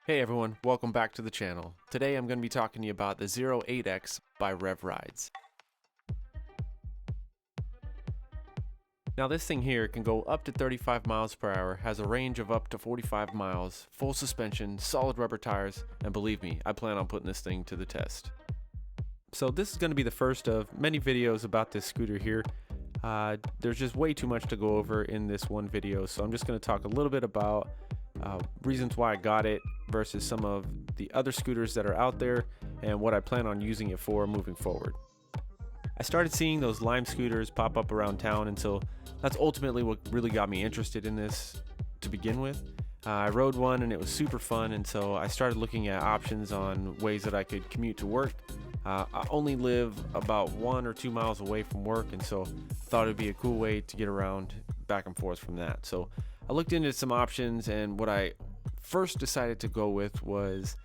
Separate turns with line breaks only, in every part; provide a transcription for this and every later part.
Hey everyone, welcome back to the channel. Today I'm going to be talking to you about the Zero 8X by Rev Rides. Now this thing here can go up to 35 miles per hour, has a range of up to 45 miles, full suspension, solid rubber tires, and believe me, I plan on putting this thing to the test. So this is going to be the first of many videos about this scooter here. There's just way too much to go over in this one video, so I'm just going to talk a little bit about reasons why I got it versus some of the other scooters that are out there and what I plan on using it for moving forward. I started seeing those Lime scooters pop up around town, and so that's ultimately what really got me interested in this to begin with. I rode one and it was super fun, and so I started looking at options on ways that I could commute to work. I only live about 1 or 2 miles away from work, and so I thought it would be a cool way to get around back and forth from that. So I looked into some options, and what I first decided to go with was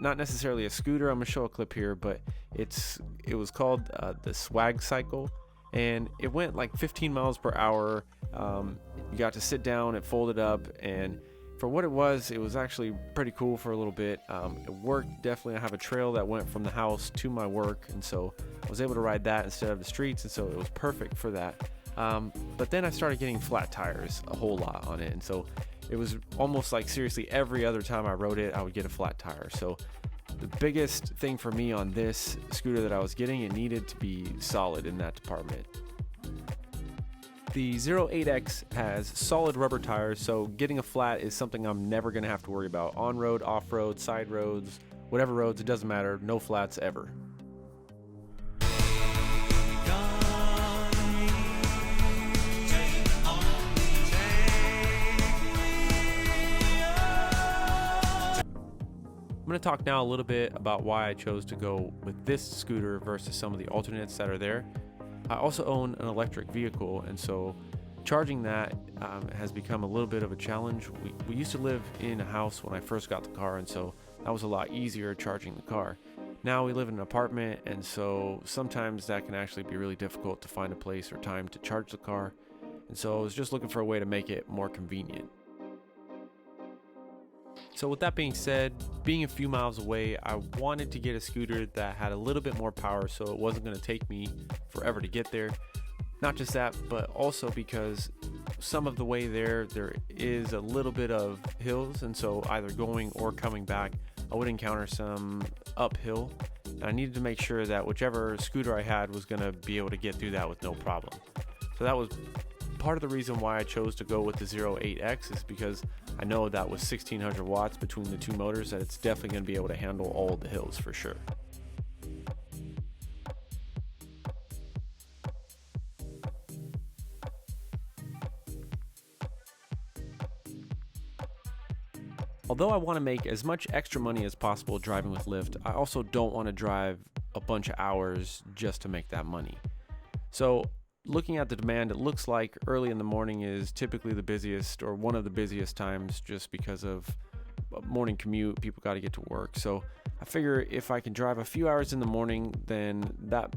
not necessarily a scooter. I'm gonna show a clip here, but it was called the Swag Cycle, and it went like 15 miles per hour. You got to sit down, it folded up, and for what it was actually pretty cool for a little bit. It worked definitely. I have a trail that went from the house to my work, and so I was able to ride that instead of the streets, and so it was perfect for that. But then I started getting flat tires a whole lot on it, and so it was almost like seriously every other time I rode it I would get a flat tire. So the biggest thing for me on this scooter that I was getting, it needed to be solid in that department. The Zero 8X has solid rubber tires, so getting a flat is something I'm never going to have to worry about. On-road, off-road, side roads, whatever roads, it doesn't matter, no flats ever. I'm going to talk now a little bit about why I chose to go with this scooter versus some of the alternates that are there. I also own an electric vehicle, and so charging that has become a little bit of a challenge. We used to live in a house when I first got the car, and so that was a lot easier charging the car. Now we live in an apartment, and so sometimes that can actually be really difficult to find a place or time to charge the car, and so I was just looking for a way to make it more convenient. So with that being said, being a few miles away, I wanted to get a scooter that had a little bit more power so it wasn't going to take me forever to get there. Not just that, but also because some of the way there is a little bit of hills, and so either going or coming back, I would encounter some uphill. And I needed to make sure that whichever scooter I had was going to be able to get through that with no problem. So that was part of the reason why I chose to go with the Zero 8X, is because I know that with 1600 watts between the two motors, that it's definitely going to be able to handle all of the hills for sure. Although I want to make as much extra money as possible driving with Lyft, I also don't want to drive a bunch of hours just to make that money. So looking at the demand, it looks like early in the morning is typically the busiest, or one of the busiest times, just because of morning commute. People got to get to work. So I figure if I can drive a few hours in the morning, then that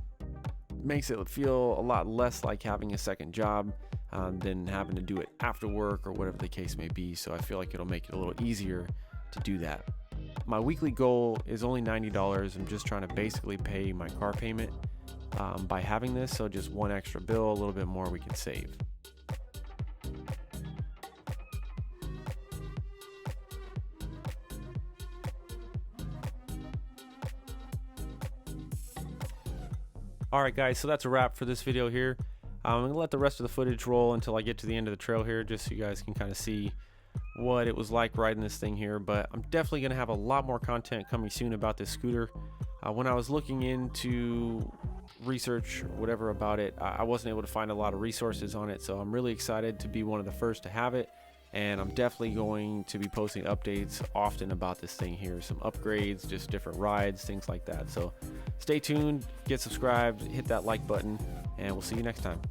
makes it feel a lot less like having a second job than having to do it after work or whatever the case may be. So I feel like it'll make it a little easier to do that. My weekly goal is only $90. I'm just trying to basically pay my car payment by having this, so just one extra bill, a little bit more we can save. Alright guys, so that's a wrap for this video here. I'm going to let the rest of the footage roll until I get to the end of the trail here, just so you guys can kind of see what it was like riding this thing here. But I'm definitely going to have a lot more content coming soon about this scooter. When I was looking into research whatever about it, I wasn't able to find a lot of resources on it, so I'm really excited to be one of the first to have it, and I'm definitely going to be posting updates often about this thing here, some upgrades, just different rides, things like that. So stay tuned, get subscribed, hit that like button, and we'll see you next time.